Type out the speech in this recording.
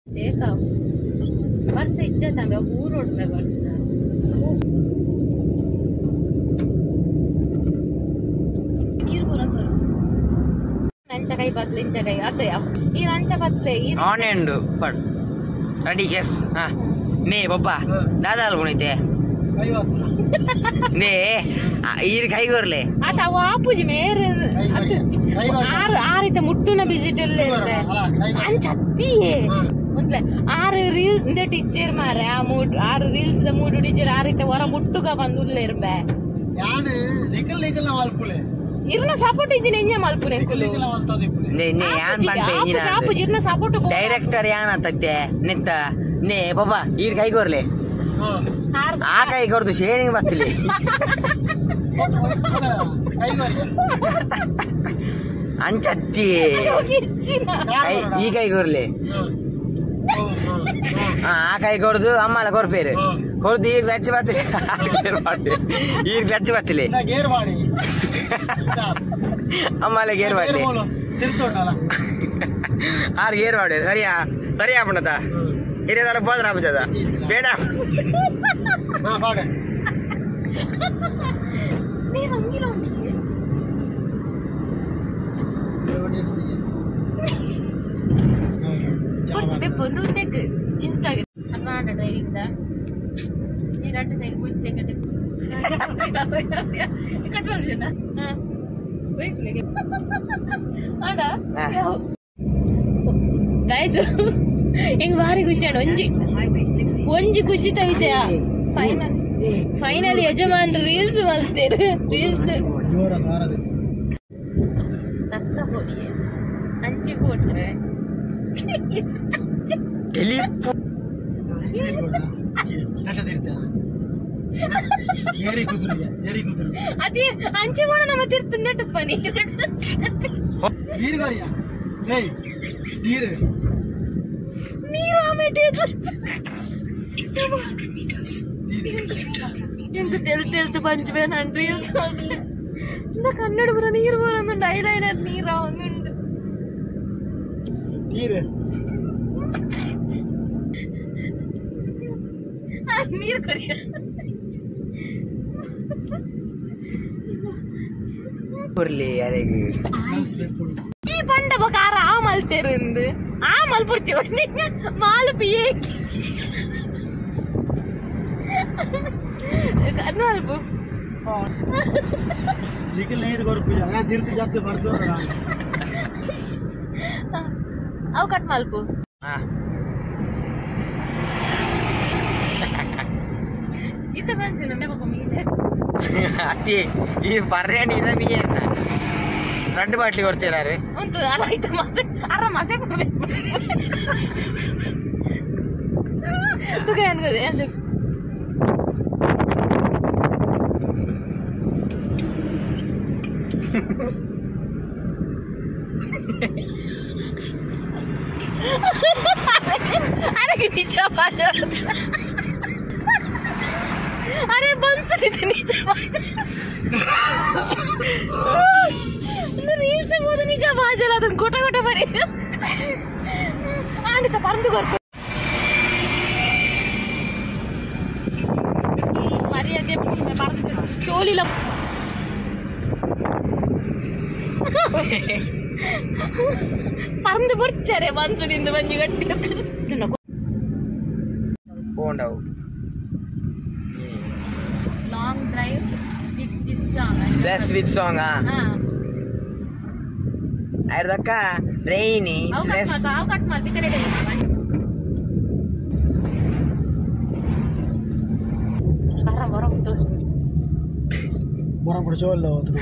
शेखा वर्ष इज्जत है ऊर रोड में वर्ष ನೀರು ಬರೋದು ನಂಚ ಕೈ ಬತ್ಲೆ ಇಂಚ ಕೈ ಅದೇ ಈ ನಂಚ ಬತ್ಲೆ ಆನೆಂಡ್ ಪಡ್ ರೆಡಿ ಎಸ್ ಹಾ ನೇ ಬಪ್ಪ ದಾದಾಲ್ ಗುಣಿತೆ ನೇ ಈರ್ ಕೈ ಕೊರ್ಲೆ ಆತ ಅವ ಆಪುಜಿ ಮೇರೆ ಆರಿತ ಮುಟ್ಟುನ ಬಿಜಿಟಲ್ ಅಂಚ ಅತ್ತಿಯೇ ಮುಂದೆ 6 ರೀಲ್ಸ್ ಇಂದ ಟೀಚರ್ ಮಾರೆ ಆ 6 ರೀಲ್ಸ್ ದ 3 ಟೀಚರ್ ಆರಿತ ಹೊರ ಮುಟ್ಟುಗ ಬಂದುಲ್ಲೆ ಇರ್ಬೆ ಯಾನೆ ಲಿಕಲ್ ಲಿಕಲ್ ಮಲ್ಪುಲೆ ಇರ್ನ ಸಪೋರ್ಟ್ ಇಜ್ಜಿನ ಎಂಜ ಮಲ್ಪುನೆ ಲಿಕಲ್ ಮಲ್ತದೆ ನೇ ನೇ ಯಾನ್ ಬಂಪೆ ಇಂಜಿನ ಆಪು ಜಿರ್ನ ಸಪೋರ್ಟ್ ಡೈರೆಕ್ಟರ್ ಯಾನ್ ಅತ್ತತ್ತೆ ನಿತ್ತ ನೇ ಬಾಬಾ ಈರ್ ಕೈ ಕೊರ್ಲೆ ಆ ಕೈ ಕೊರ್ದು ಶೇರಿಂಗ್ ಬತ್ತಿಲಿ ಅಂಚತ್ತಿ ಈ ಕೈ ಕೊರ್ಲೆ ಆ ಕೈ ಕೊಡ್ದು ಅಮ್ಮಲ ಕೊರ್ಪೇರು ಕೊಡ್ದು ಈಗ ಬೆಚ್ಚ ಬತ್ತಿಲಿ ಈಗ ಬೆಚ್ಚ ಬತ್ತಿಲಿ ಅಮ್ಮಲ ಗೇರ್ ಮಾಡಿ ಆರು ಗೇರ್ ಮಾಡಿ ಸರಿಯಾ ಸರಿಯಾ ಪುಣತ ಹಿರಿಯದಲ್ಲ ಬೋದ್ರ ಆಗುತ್ತದ ಬೇಡ ಇನ್ಸ್ಟಾಗ್ರಾಮ್ ಡ್ರೈವಿಂಗ್ ಎರಡು ಸೈಡ್ ಕುಂಚಿ ಸೆಕೆಂಡ್ ಗೈಸ್ ಹೆಂಗ್ ಭಾರಿ ಖುಷಿ ಅಣ್ಣ ಒಂಜಿ ಖುಷಿತ ವಿಷಯ ಫೈನಲ್ ಯಜಮಾನ್ ರೀಲ್ಸ್ ಮಲ್ತೀರ ರೀಲ್ಸ್ ಸತ್ತ ಕೊಡಿ ಅಂಚಿ ಕೊಡ್ತಾರೆ ಅದೇ ಅಂಚೆ ಕೂಡ ನಮ್ಮ ತಿರ್ತಂದೆ ಟಪ್ಪ ನೀರು ಆಮೇಲೆ ಎಂತ ತೆಲ್ತು ಪಂಚಮೇ ನಾನು ರೀಲ್ಸ್ ಇಂದ ಕನ್ನಡ ಬರ ನೀರು ಬರೋದು ಐಲೈನರ್ ನೀರ ಒಂದುಂಟು ನೀರು ಕರಿಯ ಈ ಪಂಡ ಬಕಾರ ಆ ಮಲ್ತೆருந்து ಆ ಮಲ್ಪುಡ್ಚಿ ಮಾಲು ಪಿಯೇಕಿ ಕರ್ನಾಲ್ಪು ಅವು ಕಟ್ ಮಲ್ಪು ಇತ್ತ ಮಂಚು ನಮ್ಗೆ ಪಾಪ ಮೀನೆ ಅತ್ತಿ ಈ ಬರ್ರೆ ನೀರ ಮೀನ 2 ಬಾಟ್ಲಿ ಕೊಡ್ತೀರಾರೆ ಉಂಟು ಅರಾಯ್ತು ಮಸೆ ಮಸೆ ಕೊಡ್ಬೇಕು ತುಗ ಅನ್ಕೋದೆ ಅದು अरे नीचे आवाज अरे बंद से नीचे आवाज रील से बहुत नीचे आवाज आ रहा था गोटा गोटा भरे आने तो परंतु कर मारी आगे मैं परंतु चोली लग परंतु बुर्चारे मनसुनिंद बंजी गट्टी ಹೋಂಡಾವು long drive with this song best with song ಐದಕ್ಕ ರೈನಿ ಪ್ಲಸ್ ಆವ್ ಕಟ್ ಮಾಡಿ ಬಿಕರೆ ಬರ ಜೋಲ್ಲ ಹೋದ್ರು